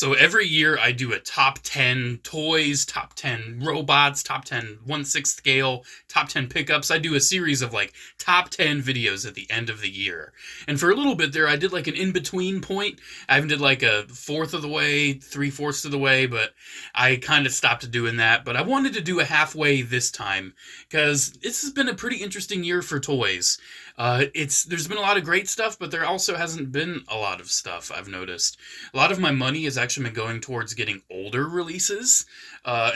So every year I do a top 10 toys, top 10 robots, top 10 1/6 scale, top 10 pickups. I do a series of like top 10 videos at the end of the year. And for a little bit there, I did like an in-between point. I even did like a fourth of the way, 3/4 of the way, but I kind of stopped doing that. But I wanted to do a halfway this time because this has been a pretty interesting year for toys. There's been a lot of great stuff, but there also hasn't been a lot of stuff, I've noticed. A lot of my money has actually been going towards getting older releases.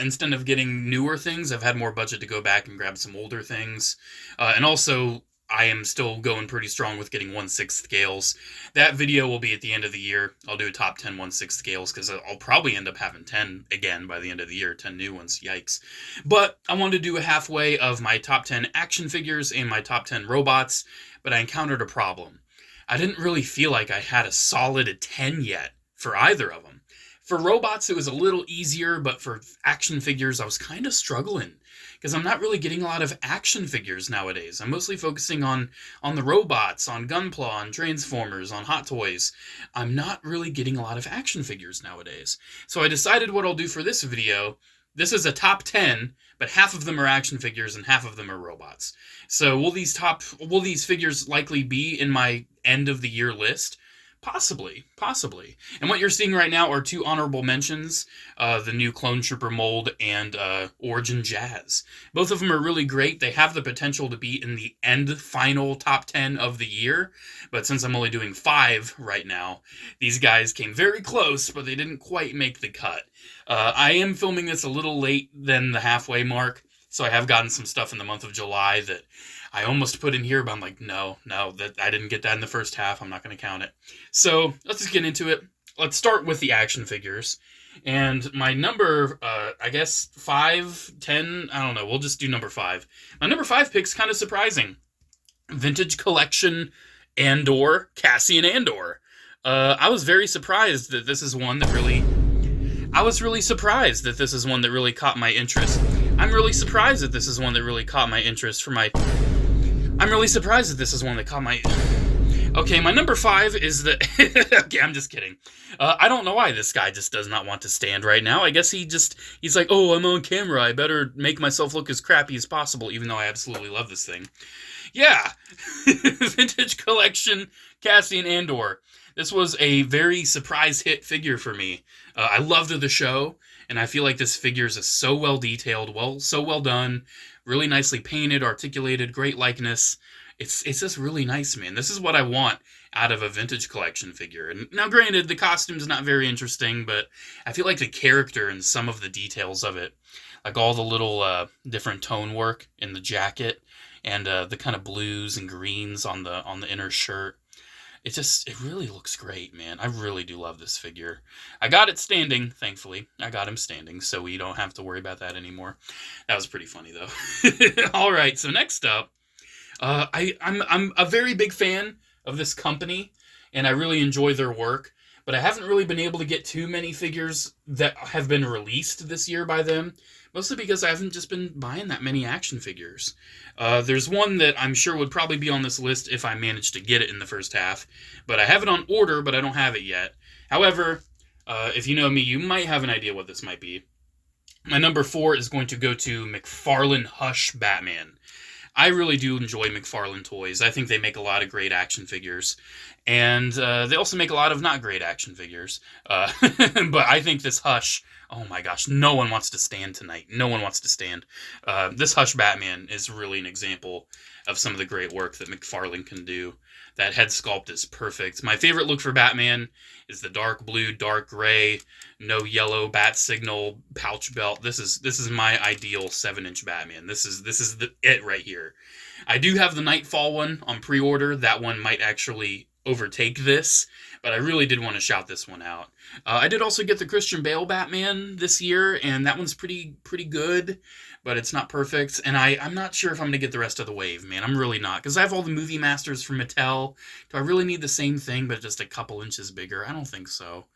Instead of getting newer things, I've had more budget to go back and grab some older things. And also, I am still going pretty strong with getting 1/6 scales. That video will be at the end of the year. I'll do a top 10 1/6 scales because I'll probably end up having 10 again by the end of the year, 10 new ones, yikes. But I wanted to do a halfway of my top 10 action figures and my top 10 robots, but I encountered a problem. I didn't really feel like I had a solid 10 yet for either of them. For robots, it was a little easier, but for action figures, I was kind of struggling because I'm not really getting a lot of action figures nowadays. I'm mostly focusing on the robots, on Gunpla, on Transformers, on Hot Toys. I'm not really getting a lot of action figures nowadays. So I decided what I'll do for this video. This is a top 10, but half of them are action figures and half of them are robots. So will these figures likely be in my end of the year list? Possibly. And what you're seeing right now are two honorable mentions, the new Clone Trooper mold and Origin Jazz. Both of them are really great. They have the potential to be in the end final top 10 of the year, but since I'm only doing 5 right now, these guys came very close, but they didn't quite make the cut. I am filming this a little late than the halfway mark, so I have gotten some stuff in the month of July that I almost put in here, but I'm like, no, that I didn't get that in the first half. I'm not going to count it. So let's just get into it. Let's start with the action figures. And my number, I guess 5, 10, I don't know. We'll just do number 5. My number 5 pick's kind of surprising. Vintage Collection Andor, Cassian Andor. I was very surprised that this is one that really... I was really surprised that this is one that really caught my interest. I'm really surprised that this is one that really caught my interest for my... I'm really surprised that this is one that caught my... Okay, my number 5 is the... Okay, I'm just kidding. I don't know why this guy just does not want to stand right now. I guess he's like, oh, I'm on camera. I better make myself look as crappy as possible, even though I absolutely love this thing. Yeah. Vintage Collection Cassian Andor. This was a very surprise hit figure for me. I loved the show, and I feel like this figure is so well detailed, so well done, really nicely painted, articulated, great likeness. It's just really nice, man. This is what I want out of a vintage collection figure. And now, granted, the costume's not very interesting, but I feel like the character and some of the details of it, like all the little different tone work in the jacket and the kind of blues and greens on the inner shirt. It really looks great, man. I really do love this figure. I got it standing, thankfully. I got him standing, so we don't have to worry about that anymore. That was pretty funny, though. All right, so next up, I'm a very big fan of this company, and I really enjoy their work, but I haven't really been able to get too many figures that have been released this year by them, mostly because I haven't just been buying that many action figures. There's one that I'm sure would probably be on this list if I managed to get it in the first half, but I have it on order, but I don't have it yet. However, if you know me, you might have an idea what this might be. My number 4 is going to go to McFarlane Hush Batman. I really do enjoy McFarlane toys. I think they make a lot of great action figures. And they also make a lot of not great action figures. But I think this Hush... Oh my gosh, no one wants to stand tonight. No one wants to stand. This Hush Batman is really an example of some of the great work that McFarlane can do. That head sculpt is perfect. My favorite look for Batman is the dark blue, dark gray, no yellow bat signal pouch belt. This is my ideal 7-inch Batman. This is it right here. I do have the Nightfall one on pre-order. That one might actually overtake this, but I really did want to shout this one out. I did also get the Christian Bale Batman this year, and that one's pretty good, but it's not perfect, and I'm not sure if I'm going to get the rest of the wave, man. I'm really not, because I have all the Movie Masters from Mattel. Do I really need the same thing, but just a couple inches bigger? I don't think so.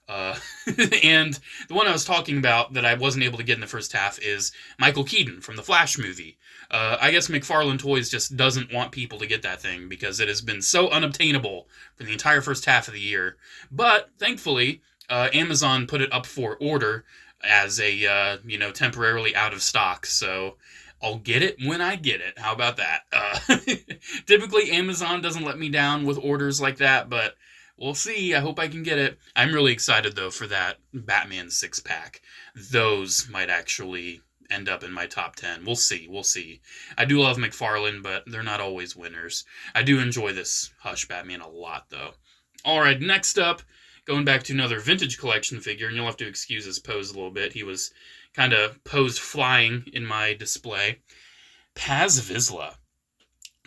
And the one I was talking about that I wasn't able to get in the first half is Michael Keaton from the Flash movie. I guess McFarlane Toys just doesn't want people to get that thing because it has been so unobtainable for the entire first half of the year. But, thankfully, Amazon put it up for order as a, temporarily out of stock, so I'll get it when I get it. How about that? Typically, Amazon doesn't let me down with orders like that, but we'll see. I hope I can get it. I'm really excited, though, for that Batman 6-pack. Those might actually end up in my top 10. We'll see. We'll see. I do love McFarlane, but they're not always winners. I do enjoy this Hush Batman a lot, though. All right, next up, going back to another vintage collection figure, and you'll have to excuse his pose a little bit. He was kind of posed flying in my display. Paz Vizsla.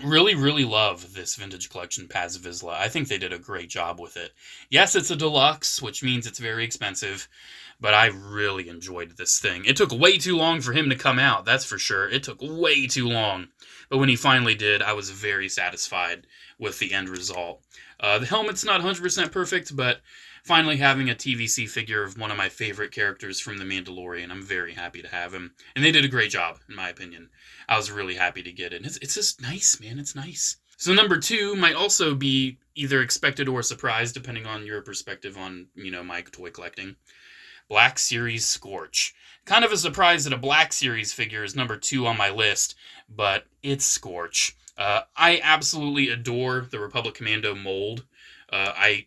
Really, really love this vintage collection Paz Vizsla. I think they did a great job with it. Yes, it's a deluxe, which means it's very expensive, but I really enjoyed this thing. It took way too long for him to come out, that's for sure. It took way too long. But when he finally did, I was very satisfied with the end result. The helmet's not 100% perfect, but finally having a TVC figure of one of my favorite characters from The Mandalorian, I'm very happy to have him. And they did a great job, in my opinion. I was really happy to get it. It's just nice, man. It's nice. So number 2 might also be either expected or surprised, depending on your perspective on, my toy collecting. Black Series Scorch. Kind of a surprise that a Black Series figure is number 2 on my list, but it's Scorch. I absolutely adore the Republic Commando mold.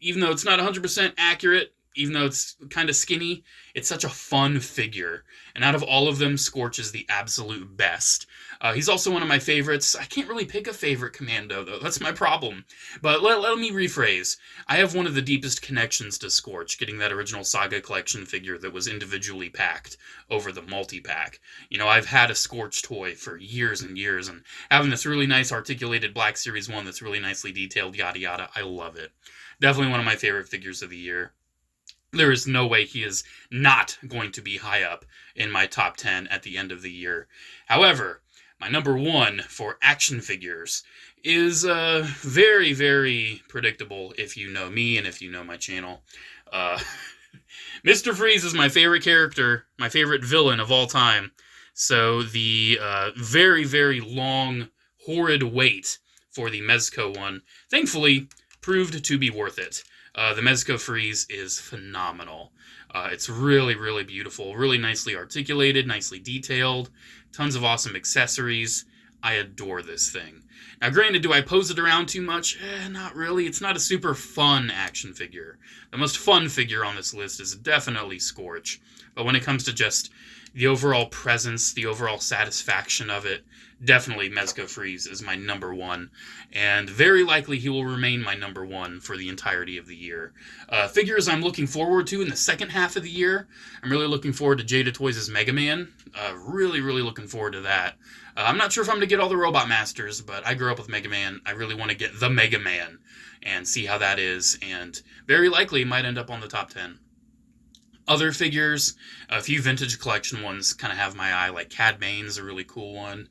Even though it's not 100% accurate, even though it's kind of skinny, it's such a fun figure. And out of all of them, Scorch is the absolute best. He's also one of my favorites. I can't really pick a favorite Commando, though. That's my problem. But let me rephrase. I have one of the deepest connections to Scorch, getting that original Saga Collection figure that was individually packed over the multi-pack. I've had a Scorch toy for years and years, and having this really nice articulated Black Series 1 that's really nicely detailed, yada yada, I love it. Definitely one of my favorite figures of the year. There is no way he is not going to be high up in my top 10 at the end of the year. However, my number 1 for action figures is very, very predictable if you know me and if you know my channel. Mr. Freeze is my favorite character, my favorite villain of all time. So the very, very long, horrid wait for the Mezco one, thankfully, proved to be worth it. The Mezco Freeze is phenomenal. It's really, really beautiful, really nicely articulated, nicely detailed, tons of awesome accessories. I adore this thing. Now, granted, do I pose it around too much? Not really. It's not a super fun action figure. The most fun figure on this list is definitely Scorch. But when it comes to just the overall presence, the overall satisfaction of it, definitely Mezco Freeze is my number 1, and very likely he will remain my number 1 for the entirety of the year. Figures I'm looking forward to in the second half of the year, I'm really looking forward to Jada Toys' Mega Man. Really, really looking forward to that. I'm not sure if I'm going to get all the Robot Masters, but I grew up with Mega Man. I really want to get the Mega Man and see how that is, and very likely might end up on the top 10. Other figures, a few vintage collection ones kind of have my eye, like Cad Bane's a really cool one.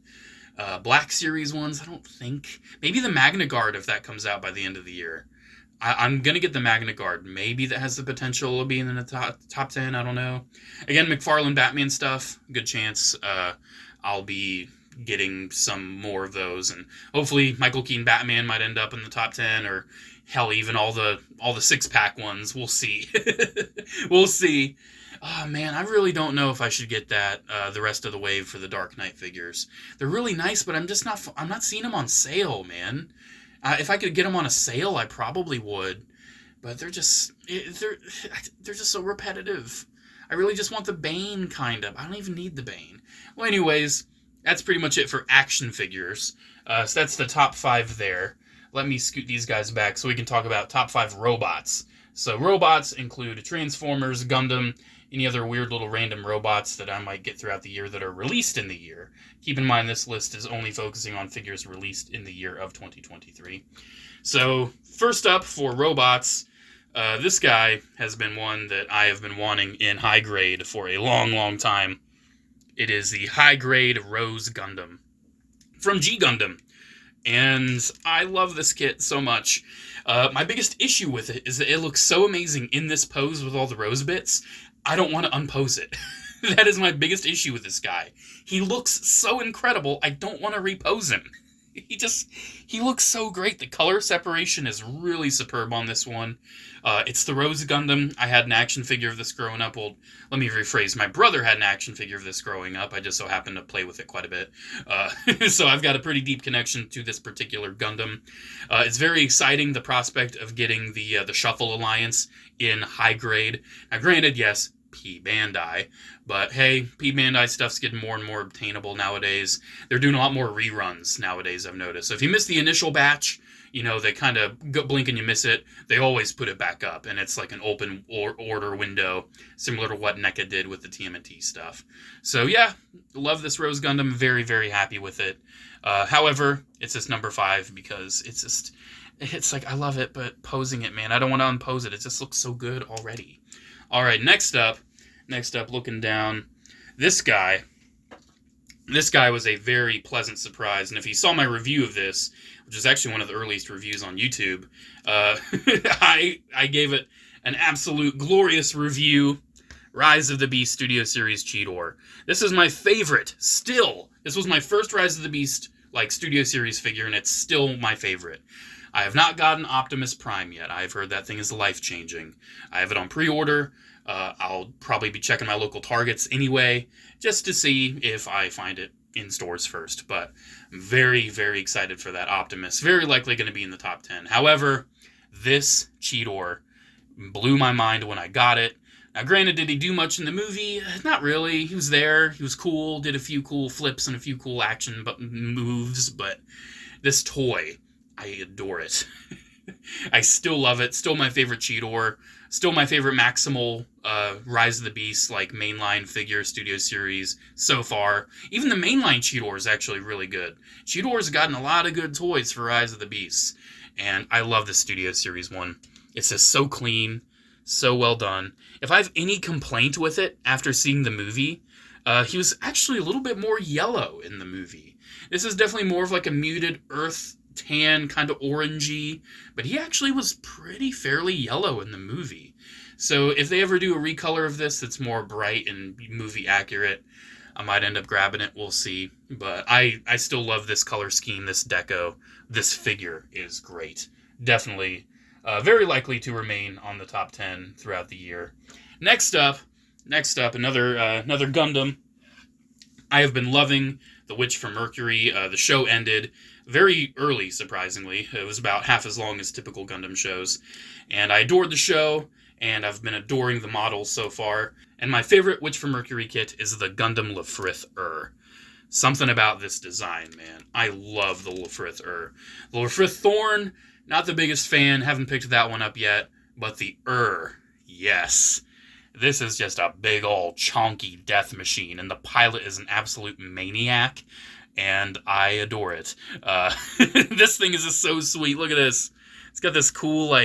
Black Series ones, I don't think. Maybe the Magna Guard if that comes out by the end of the year. I'm going to get the Magna Guard. Maybe that has the potential of being in the top 10. I don't know. Again, McFarlane Batman stuff. Good chance I'll be getting some more of those. And hopefully Michael Keaton Batman might end up in the top 10, or hell, even all the 6-pack ones. We'll see. We'll see. Oh, man, I really don't know if I should get that, the rest of the wave for the Dark Knight figures. They're really nice, but I'm not seeing them on sale, man. If I could get them on a sale, I probably would. But they're just so repetitive. I really just want the Bane, kind of. I don't even need the Bane. Well, anyways, that's pretty much it for action figures. So that's the top 5 there. Let me scoot these guys back so we can talk about top 5 robots. So robots include Transformers, Gundam, any other weird little random robots that I might get throughout the year that are released in the year. Keep in mind this list is only focusing on figures released in the year of 2023. So first up for robots, this guy has been one that I have been wanting in high grade for a long, long time. It is the high grade Rose Gundam from G Gundam. And I love this kit so much. My biggest issue with it is that it looks so amazing in this pose with all the rose bits. I don't want to unpose it. That is my biggest issue with this guy. He looks so incredible, I don't want to repose him. He looks so great. The color separation is really superb on this one. It's the Rose Gundam. I had an action figure of this growing up. Well, let me rephrase. My brother had an action figure of this growing up. I just so happened to play with it quite a bit. So I've got a pretty deep connection to this particular Gundam. It's very exciting, the prospect of getting the Shuffle Alliance in high grade. Now, granted, yes, P Bandai, but hey, P Bandai stuff's getting more and more obtainable nowadays. They're doing a lot more reruns nowadays, I've noticed. So if you miss the initial batch, you know, they kind of blink and you miss it, they always put it back up, and it's like an open order window, similar to what NECA did with the TMNT stuff. So yeah, love this Rose Gundam, very, very happy with it. However, it's just number 5 because it's like, I love it, but posing it, man, I don't want to unpose it. It just looks so good already. All right, next up, looking down, this guy was a very pleasant surprise, and if you saw my review of this, which is actually one of the earliest reviews on YouTube, I gave it an absolute glorious review. Rise of the Beast Studio Series Cheetor. This is my favorite, still. This was my first Rise of the Beast Studio Series figure, and it's still my favorite. I have not gotten Optimus Prime yet. I've heard that thing is life-changing. I have it on pre-order. I'll probably be checking my local Targets anyway, just to see if I find it in stores first. But I'm very, very excited for that Optimus. Very likely going to be in the top 10. However, this Cheetor blew my mind when I got it. Now, granted, did he do much in the movie? Not really. He was there. He was cool. Did a few cool flips and a few cool action moves. But this toy, I adore it. I still love it. Still my favorite Cheetor. Still my favorite Maximal Rise of the Beast mainline figure Studio Series so far. Even the mainline Cheetor is actually really good. Cheetor's gotten a lot of good toys for Rise of the Beast. And I love the Studio Series one. It's just so clean, so well done. If I have any complaint with it after seeing the movie, he was actually a little bit more yellow in the movie. This is definitely more of a muted earth tan, kind of orangey, but he actually was pretty fairly yellow in the movie. So if they ever do a recolor of this that's more bright and movie accurate, I might end up grabbing it. We'll see. But I still love this color scheme, this deco. This figure is great. Definitely very likely to remain on the top 10 throughout the year. Next up, another Gundam. I have been loving The Witch from Mercury. The show ended very early, surprisingly. It was about half as long as typical Gundam shows. And I adored the show, and I've been adoring the models so far. And my favorite Witch from Mercury kit is the Gundam Lefrith-er. Something about this design, man. I love the Lefrith-er. The Lefrith Thorn, not the biggest fan. Haven't picked that one up yet. But the yes. This is just a big old chonky death machine, and the pilot is an absolute maniac, and I adore it. This thing is just so sweet. Look at this. It's got this cool,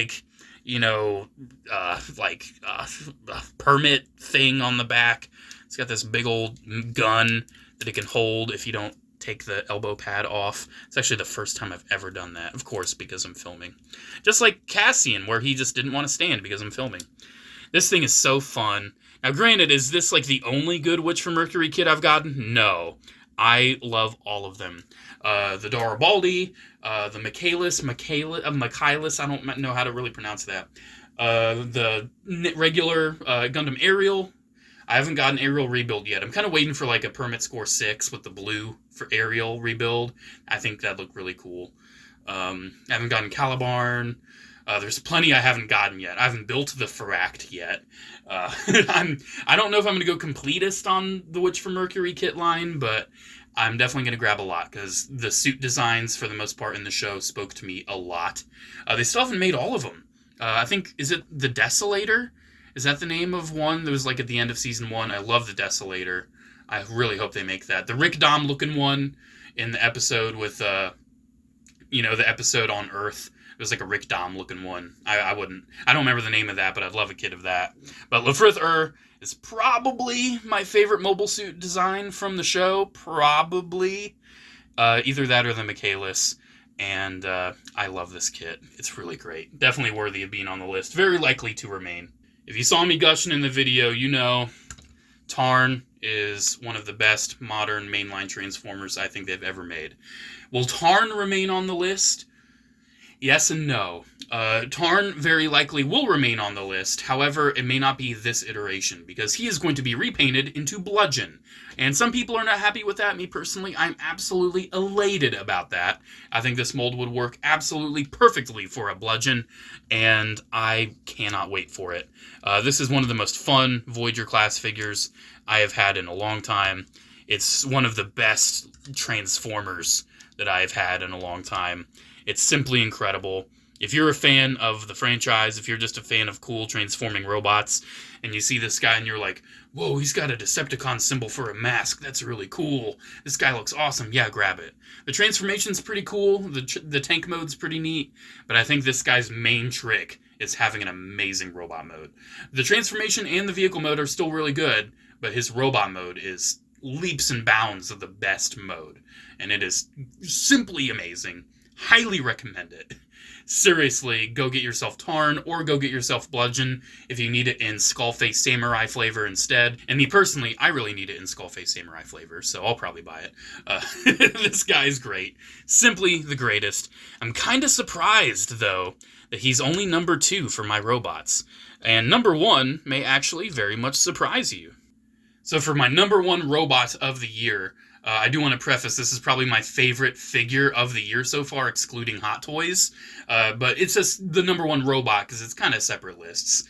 permit thing on the back. It's got this big old gun that it can hold if you don't take the elbow pad off. It's actually the first time I've ever done that, of course, because I'm filming. Just like Cassian, where he just didn't want to stand because I'm filming. This thing is so fun. Now, granted, is this the only good Witch from Mercury kit I've gotten? No. I love all of them. The Garibaldi, the Michaelis, I don't know how to really pronounce that. The regular Gundam Ariel. I haven't gotten Ariel rebuild yet. I'm kind of waiting for a permit score 6 with the blue for Ariel rebuild. I think that'd look really cool. I haven't gotten Calibarn. There's plenty I haven't gotten yet. I haven't built the Faract yet. I don't know if I'm going to go completist on the Witch from Mercury kit line, but I'm definitely going to grab a lot, because the suit designs, for the most part, in the show spoke to me a lot. They still haven't made all of them. I think, is it the Desolator? Is that the name of one that was at the end of Season 1? I love the Desolator. I really hope they make that. The Rick Dom looking one in the episode with, the episode on Earth. It was a Rick Dom looking one. I don't remember the name of that, but I'd love a kit of that. But Lefrith-er is probably my favorite mobile suit design from the show. Probably. Either that or the Michaelis. And I love this kit. It's really great. Definitely worthy of being on the list. Very likely to remain. If you saw me gushing in the video, Tarn is one of the best modern mainline Transformers I think they've ever made. Will Tarn remain on the list? Yes and no. Tarn very likely will remain on the list. However, it may not be this iteration, because he is going to be repainted into Bludgeon. And some people are not happy with that. Me personally, I'm absolutely elated about that. I think this mold would work absolutely perfectly for a Bludgeon, and I cannot wait for it. This is one of the most fun Voyager-class figures I have had in a long time. It's one of the best Transformers that I've had in a long time. It's simply incredible. If you're a fan of the franchise, if you're just a fan of cool transforming robots, and you see this guy and you're like, whoa, he's got a Decepticon symbol for a mask. That's really cool. This guy looks awesome. Yeah, grab it. The transformation's pretty cool. The tank mode's pretty neat. But I think this guy's main trick is having an amazing robot mode. The transformation and the vehicle mode are still really good, but his robot mode is leaps and bounds of the best mode. And it is simply amazing. Highly recommend it. Seriously, go get yourself Tarn or go get yourself Bludgeon if you need it in Skullface Samurai flavor instead. And me personally, I really need it in Skullface Samurai flavor, so I'll probably buy it. This guy's great. Simply the greatest. I'm kind of surprised, though, that he's only number 2 for my robots. And number 1 may actually very much surprise you. So for my number 1 robot of the year, I do want to preface, this is probably my favorite figure of the year so far, excluding Hot Toys. But it's just the number 1 robot, because it's kind of separate lists.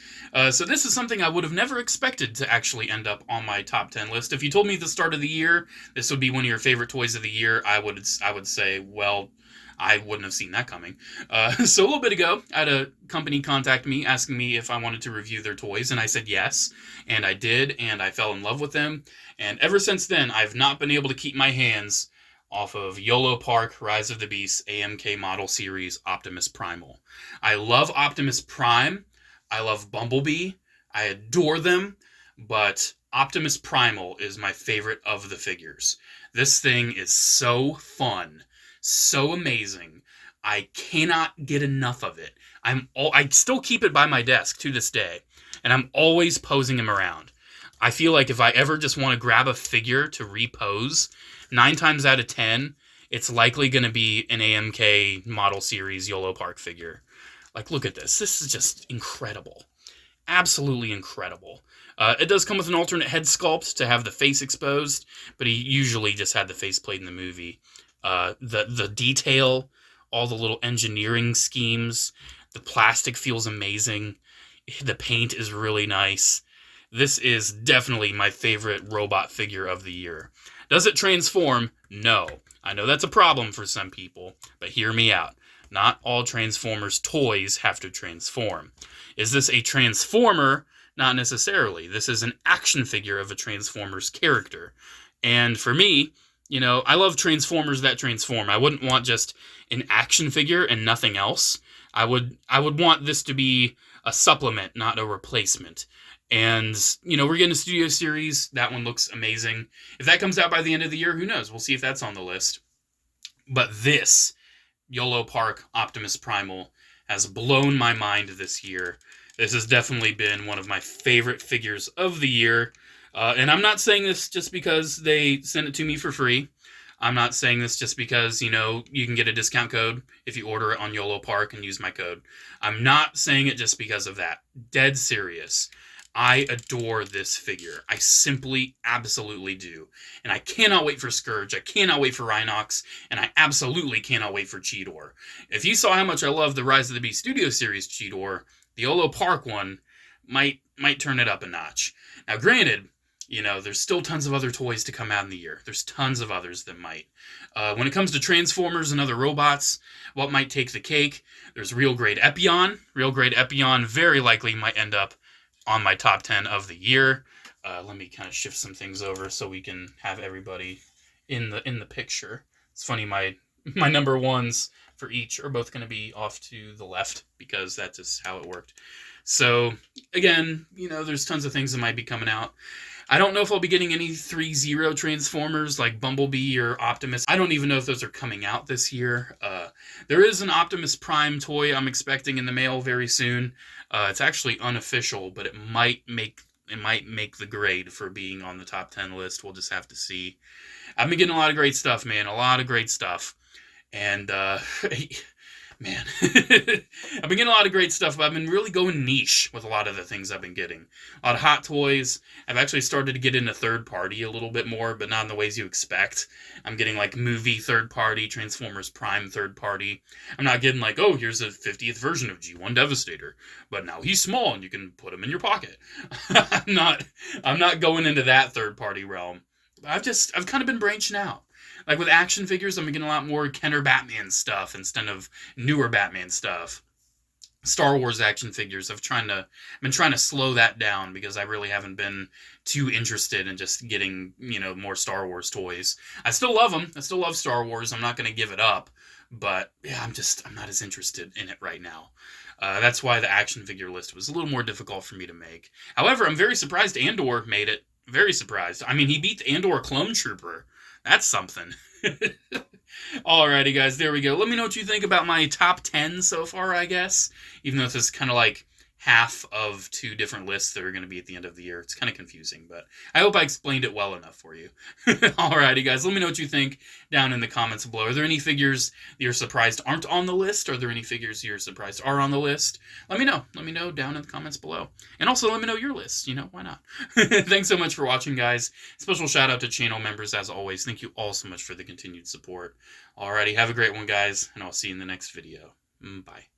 So this is something I would have never expected to actually end up on my top 10 list. If you told me at the start of the year this would be one of your favorite toys of the year, I would say, well, I wouldn't have seen that coming. So a little bit ago, I had a company contact me asking me if I wanted to review their toys, and I said yes, and I did, and I fell in love with them. And ever since then, I've not been able to keep my hands off of YOLO Park Rise of the Beasts AMK Model Series Optimus Primal. I love Optimus Prime. I love Bumblebee. I adore them, but Optimus Primal is my favorite of the figures. This thing is so fun. So amazing. I cannot get enough of it. I still keep it by my desk to this day, and I'm always posing him around. I feel like if I ever just want to grab a figure to repose, 9 times out of 10, it's likely going to be an AMK Model Series YOLO Park figure. Like, look at this. This is just incredible. Absolutely incredible. It does come with an alternate head sculpt to have the face exposed, but he usually just had the face plate in the movie. The detail, all the little engineering schemes, the plastic feels amazing. The paint is really nice. This is definitely my favorite robot figure of the year. Does it transform? No. I know that's a problem for some people, but hear me out. Not all Transformers toys have to transform. Is this a Transformer? Not necessarily. This is an action figure of a Transformers character. And for me, you know, I love Transformers that transform. I wouldn't want just an action figure and nothing else. I would want this to be a supplement, not a replacement. And, you know, we're getting a Studio Series. That one looks amazing. If that comes out by the end of the year, who knows? We'll see if that's on the list. But this, YOLO Park Optimus Primal, has blown my mind this year. This has definitely been one of my favorite figures of the year. And I'm not saying this just because they sent it to me for free. I'm not saying this just because, you know, you can get a discount code if you order it on YOLO Park and use my code. I'm not saying it just because of that. Dead serious. I adore this figure. I simply, absolutely do. And I cannot wait for Scourge. I cannot wait for Rhinox. And I absolutely cannot wait for Cheetor. If you saw how much I love the Rise of the Beast Studio Series Cheetor, the YOLO Park one might turn it up a notch. Now, granted, you know, there's still tons of other toys to come out in the year. There's tons of others that might. When it comes to Transformers and other robots, what might take the cake? There's Real Grade Epion. Real Grade Epion very likely might end up on my top 10 of the year. Let me kind of shift some things over so we can have everybody in the picture. It's funny, my number ones for each are both going to be off to the left because that's just how it worked. So, again, you know, there's tons of things that might be coming out. I don't know if I'll be getting any 3-0 Transformers like Bumblebee or Optimus. I don't even know if those are coming out this year. There is an Optimus Prime toy I'm expecting in the mail very soon. It's actually unofficial, but it might make make the grade for being on the top 10 list. We'll just have to see. I've been getting a lot of great stuff, man. A lot of great stuff. And, man, I've been getting a lot of great stuff, but I've been really going niche with a lot of the things I've been getting. A lot of hot toys. I've actually started to get into third party a little bit more, but not in the ways you expect. I'm getting like movie third party, Transformers Prime third party. I'm not getting like, oh, here's a 50th version of G1 Devastator, but now he's small and you can put him in your pocket. I'm not going into that third party realm. I've kind of been branching out. Like with action figures, I'm getting a lot more Kenner Batman stuff instead of newer Batman stuff. Star Wars action figures, I've been trying to slow that down because I really haven't been too interested in just getting, more Star Wars toys. I still love them. I still love Star Wars. I'm not going to give it up. But yeah, I'm not as interested in it right now. That's why the action figure list was a little more difficult for me to make. However, I'm very surprised Andor made it. Very surprised. I mean, he beat the Andor Clone Trooper. That's something. Alrighty, guys, there we go. Let me know what you think about my top 10 so far, I guess. Even though this is kind of like half of two different lists that are going to be at the end of the year. It's kind of confusing, but I hope I explained it well enough for you. Alrighty, guys, let me know what you think down in the comments below. Are there any figures that you're surprised aren't on the list? Are there any figures you're surprised are on the list? Let me know. Let me know down in the comments below. And also let me know your list. Why not? Thanks so much for watching, guys. Special shout out to channel members, as always. Thank you all so much for the continued support. Alrighty, have a great one, guys, and I'll see you in the next video. Bye.